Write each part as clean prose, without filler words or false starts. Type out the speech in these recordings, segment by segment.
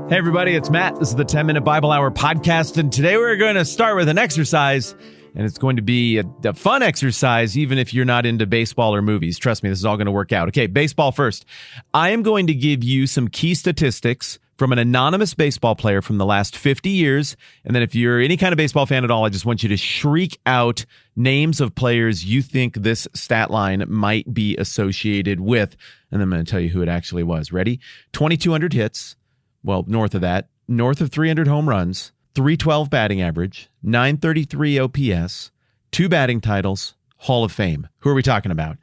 Hey everybody, it's Matt. This is the 10-Minute Bible Hour podcast, and today we're going to start with an exercise, and it's going to be a fun exercise even if you're not into baseball or movies. Trust me, this is all going to work out. Okay, baseball first. I am going to give you some key statistics from an anonymous baseball player from the last 50 years, and then if you're any kind of baseball fan at all, I just want you to shriek out names of players you think this stat line might be associated with, and then I'm going to tell you who it actually was. Ready? 2,200 hits. Well, north of that, north of 300 home runs, 312 batting average, 933 OPS, 2 batting titles, Hall of Fame. Who are we talking about?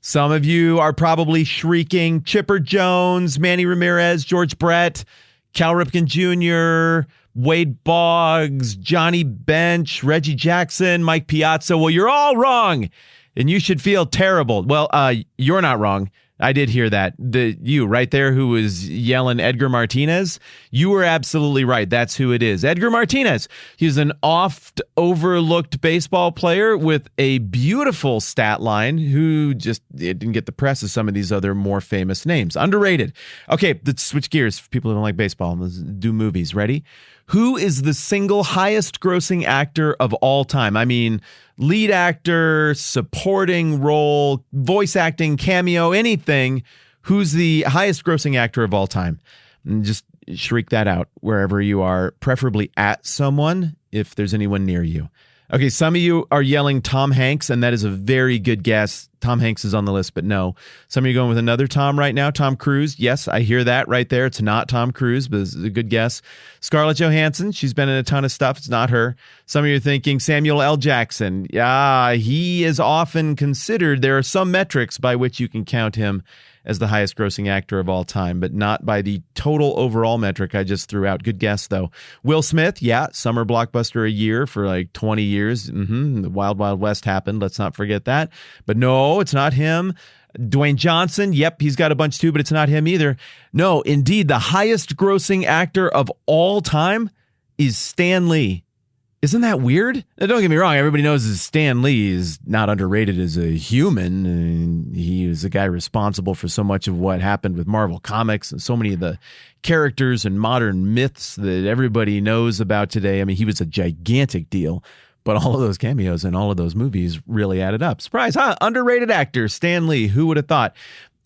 Some of you are probably shrieking Chipper Jones, Manny Ramirez, George Brett, Cal Ripken Jr., Wade Boggs, Johnny Bench, Reggie Jackson, Mike Piazza. Well, you're all wrong, and you should feel terrible. Well, you're not wrong. I did hear that. You right there who was yelling Edgar Martinez, you were absolutely right. That's who it is. Edgar Martinez. He's an oft overlooked baseball player with a beautiful stat line who just didn't get the press as some of these other more famous names. Underrated. Okay, let's switch gears for people who don't like baseball. Let's do movies. Ready? Who is the single highest grossing actor of all time? I mean, lead actor, supporting role, voice acting, cameo, anything. Who's the highest grossing actor of all time? And just shriek that out wherever you are, preferably at someone if there's anyone near you. Okay, some of you are yelling Tom Hanks, and that is a very good guess. Tom Hanks is on the list, but no. Some of you are going with another Tom right now, Tom Cruise. Yes, I hear that right there. It's not Tom Cruise, but it's a good guess. Scarlett Johansson, she's been in a ton of stuff. It's not her. Some of you are thinking Samuel L. Jackson. Yeah, he is often considered. There are some metrics by which you can count him as the highest grossing actor of all time, but not by the total overall metric I just threw out. Good guess, though. Will Smith, yeah, summer blockbuster a year for like 20 years. The Wild Wild West happened. Let's not forget that. But no, it's not him. Dwayne Johnson, yep, he's got a bunch too, but it's not him either. No, indeed, the highest grossing actor of all time is Stan Lee. Isn't that weird? Now, don't get me wrong. Everybody knows that Stan Lee is not underrated as a human. And he is the guy responsible for so much of what happened with Marvel Comics and so many of the characters and modern myths that everybody knows about today. I mean, he was a gigantic deal. But all of those cameos and all of those movies really added up. Surprise, huh? Underrated actor, Stan Lee. Who would have thought?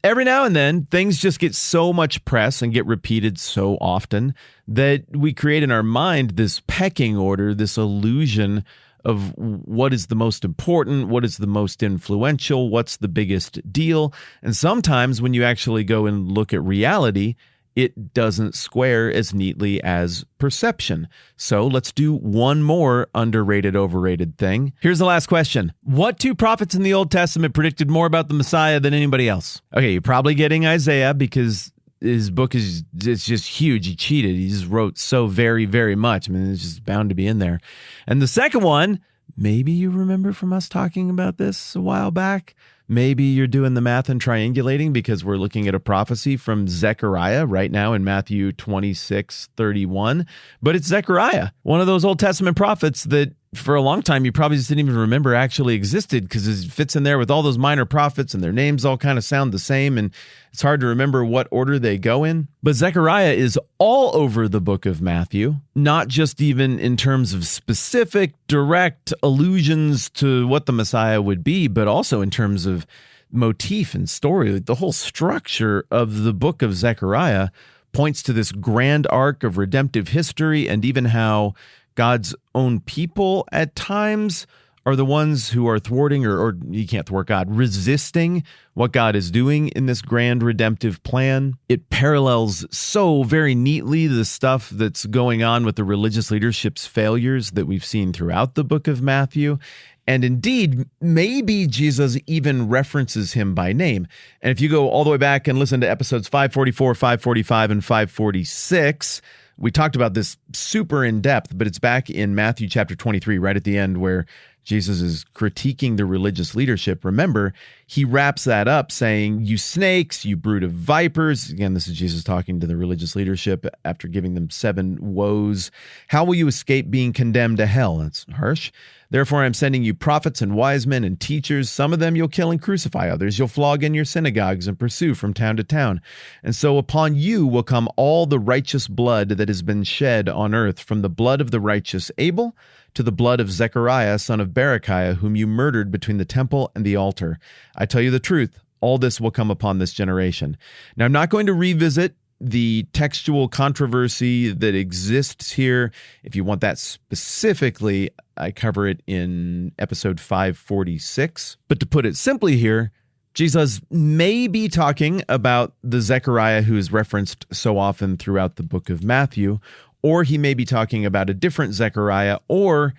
Every now and then, things just get so much press and get repeated so often that we create in our mind this pecking order, this illusion of what is the most important, what is the most influential, what's the biggest deal. And sometimes when you actually go and look at reality, it doesn't square as neatly as perception. So let's do one more underrated, overrated thing. Here's the last question. What 2 prophets in the Old Testament predicted more about the Messiah than anybody else? Okay, you're probably getting Isaiah because his book it's just huge. He cheated. He just wrote so very, very much. I mean, it's just bound to be in there. And the second one, maybe you remember from us talking about this a while back. Maybe you're doing the math and triangulating because we're looking at a prophecy from Zechariah right now in Matthew 26:31. But it's Zechariah, one of those Old Testament prophets that for a long time you probably just didn't even remember actually existed because it fits in there with all those minor prophets and their names all kind of sound the same and it's hard to remember what order they go in. But Zechariah is all over the book of Matthew, not just even in terms of specific, direct allusions to what the Messiah would be, but also in terms of motif and story. The whole structure of the book of Zechariah points to this grand arc of redemptive history and even how God's own people at times are the ones who are thwarting, or you can't thwart God, resisting what God is doing in this grand redemptive plan. It parallels so very neatly the stuff that's going on with the religious leadership's failures that we've seen throughout the book of Matthew. And indeed, maybe Jesus even references him by name. And if you go all the way back and listen to episodes 544, 545, and 546, we talked about this super in depth, but it's back in Matthew chapter 23, right at the end where Jesus is critiquing the religious leadership. Remember, he wraps that up saying, "You snakes, you brood of vipers." Again, this is Jesus talking to the religious leadership after giving them 7 woes. "How will you escape being condemned to hell?" That's harsh. Therefore, I'm sending you prophets and wise men and teachers. Some of them you'll kill and crucify. Others you'll flog in your synagogues and pursue from town to town. And so upon you will come all the righteous blood that has been shed on earth, from the blood of the righteous Abel to the blood of Zechariah, son of Berechiah, whom you murdered between the temple and the altar. I tell you the truth, all this will come upon this generation. Now, I'm not going to revisit the textual controversy that exists here. If you want that specifically, I cover it in episode 546. But to put it simply here, Jesus may be talking about the Zechariah who is referenced so often throughout the book of Matthew, or he may be talking about a different Zechariah, or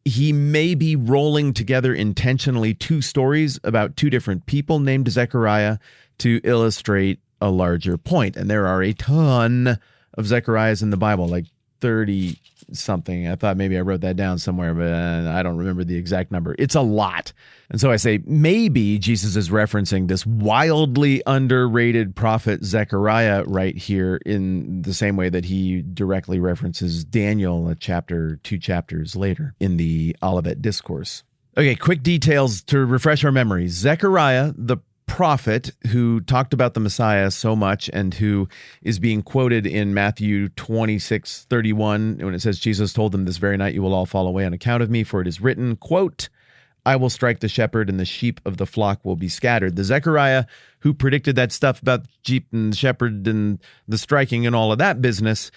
he may be rolling together intentionally two stories about two different people named Zechariah to illustrate a larger point. And there are a ton of Zechariahs in the Bible, like 30 something. I thought maybe I wrote that down somewhere, but I don't remember the exact number. It's a lot. And so I say maybe Jesus is referencing this wildly underrated prophet Zechariah right here in the same way that he directly references Daniel a chapter, 2 chapters later in the Olivet Discourse. Okay, quick details to refresh our memories. Zechariah, the prophet who talked about the Messiah so much and who is being quoted in Matthew 26:31 when it says, Jesus told them, this very night you will all fall away on account of me, for it is written, quote, I will strike the shepherd and the sheep of the flock will be scattered. The Zechariah who predicted that stuff about sheep and the shepherd and the striking and all of that business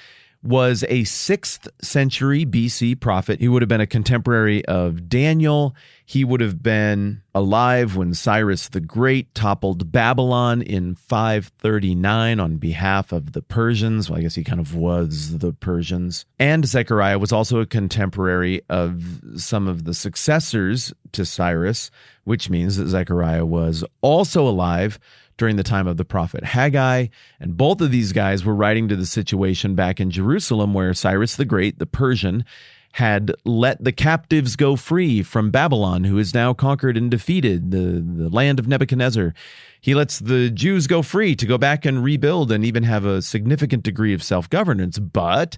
was a 6th century BC prophet. He would have been a contemporary of Daniel. He would have been alive when Cyrus the Great toppled Babylon in 539 on behalf of the Persians. Well, I guess he kind of was the Persians. And Zechariah was also a contemporary of some of the successors to Cyrus, which means that Zechariah was also alive during the time of the prophet Haggai. And both of these guys were writing to the situation back in Jerusalem where Cyrus the Great, the Persian, had let the captives go free from Babylon, who is now conquered and defeated, the land of Nebuchadnezzar. He lets the Jews go free to go back and rebuild and even have a significant degree of self-governance, but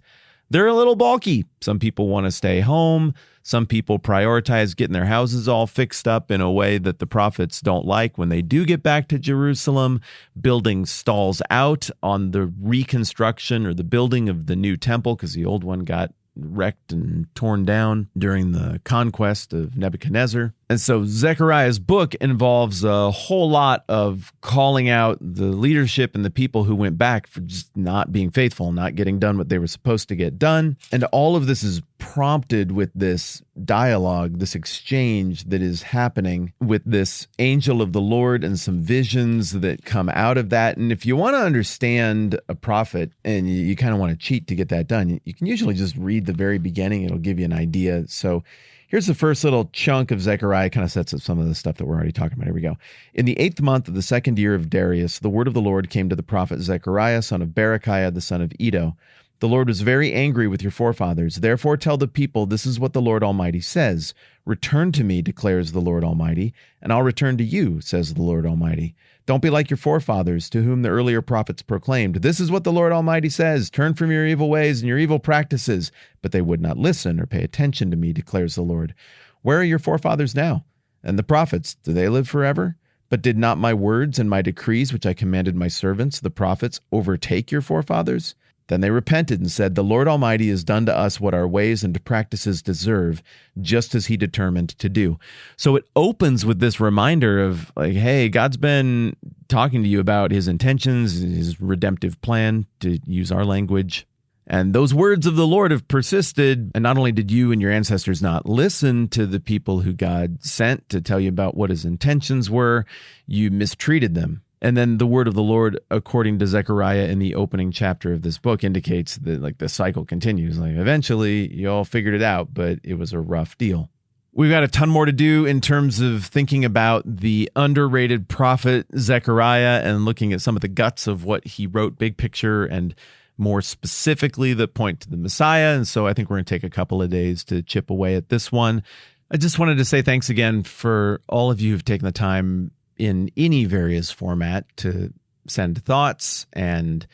they're a little balky. Some people want to stay home. Some people prioritize getting their houses all fixed up in a way that the prophets don't like. When they do get back to Jerusalem, building stalls out on the reconstruction or the building of the new temple, because the old one got wrecked and torn down during the conquest of Nebuchadnezzar. And so Zechariah's book involves a whole lot of calling out the leadership and the people who went back for just not being faithful, not getting done what they were supposed to get done. And all of this is prompted with this dialogue, this exchange that is happening with this angel of the Lord and some visions that come out of that. And if you want to understand a prophet and you kind of want to cheat to get that done, you can usually just read the very beginning. It'll give you an idea. So here's the first little chunk of Zechariah, kind of sets up some of the stuff that we're already talking about. Here we go. In the 8th month of the 2nd year of Darius, the word of the Lord came to the prophet Zechariah, son of Berechiah, the son of Iddo. The Lord was very angry with your forefathers. Therefore tell the people, this is what the Lord Almighty says. Return to me, declares the Lord Almighty, and I'll return to you, says the Lord Almighty. Don't be like your forefathers, to whom the earlier prophets proclaimed, this is what the Lord Almighty says, turn from your evil ways and your evil practices. But they would not listen or pay attention to me, declares the Lord. Where are your forefathers now? And the prophets, do they live forever? But did not my words and my decrees, which I commanded my servants, the prophets, overtake your forefathers? Then they repented and said, the Lord Almighty has done to us what our ways and practices deserve, just as he determined to do. So it opens with this reminder of like, hey, God's been talking to you about his intentions, his redemptive plan, to use our language. And those words of the Lord have persisted. And not only did you and your ancestors not listen to the people who God sent to tell you about what his intentions were, you mistreated them. And then the word of the Lord, according to Zechariah in the opening chapter of this book, indicates that like the cycle continues. Like eventually you all figured it out, but it was a rough deal. We've got a ton more to do in terms of thinking about the underrated prophet Zechariah and looking at some of the guts of what he wrote, big picture, and more specifically the point to the Messiah. And so I think we're going to take a couple of days to chip away at this one. I just wanted to say thanks again for all of you who've taken the time in any various format to send thoughts and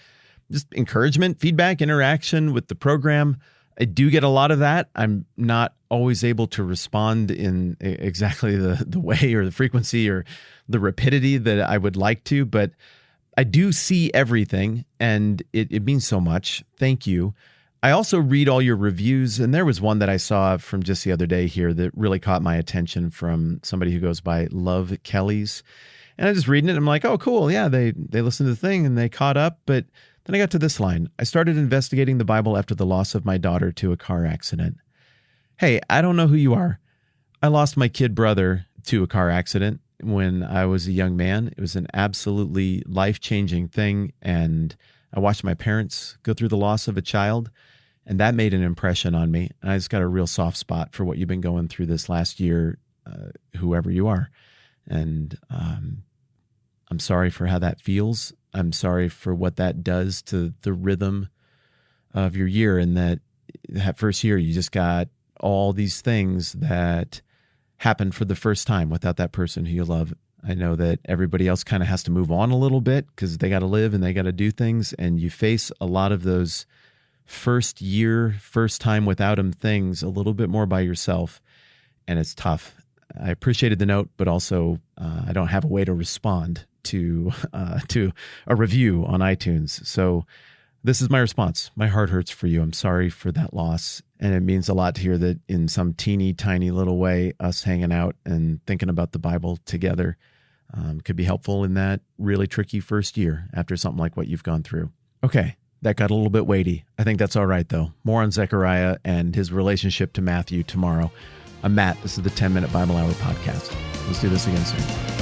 just encouragement, feedback, interaction with the program. I do get a lot of that. I'm not always able to respond in exactly the way or the frequency or the rapidity that I would like to, but I do see everything, and it means so much. Thank you. I also read all your reviews, and there was one that I saw from just the other day here that really caught my attention from somebody who goes by Love Kelly's. And I just reading it, and I'm like, oh, cool. Yeah, they listened to the thing, and they caught up, but then I got to this line. I started investigating the Bible after the loss of my daughter to a car accident. Hey, I don't know who you are. I lost my kid brother to a car accident when I was a young man. It was an absolutely life-changing thing, and I watched my parents go through the loss of a child, and that made an impression on me. And I just got a real soft spot for what you've been going through this last year, whoever you are. And I'm sorry for how that feels. I'm sorry for what that does to the rhythm of your year, and that first year you just got all these things that happened for the first time without that person who you love. I know that everybody else kind of has to move on a little bit because they got to live and they got to do things, and you face a lot of those first time without them things a little bit more by yourself, and it's tough. I appreciated the note, but also I don't have a way to respond to a review on iTunes. So this is my response. My heart hurts for you. I'm sorry for that loss. And it means a lot to hear that in some teeny tiny little way, us hanging out and thinking about the Bible together could be helpful in that really tricky first year after something like what you've gone through. Okay, that got a little bit weighty. I think that's all right, though. More on Zechariah and his relationship to Matthew tomorrow. I'm Matt. This is the 10-Minute Bible Hour podcast. Let's do this again soon.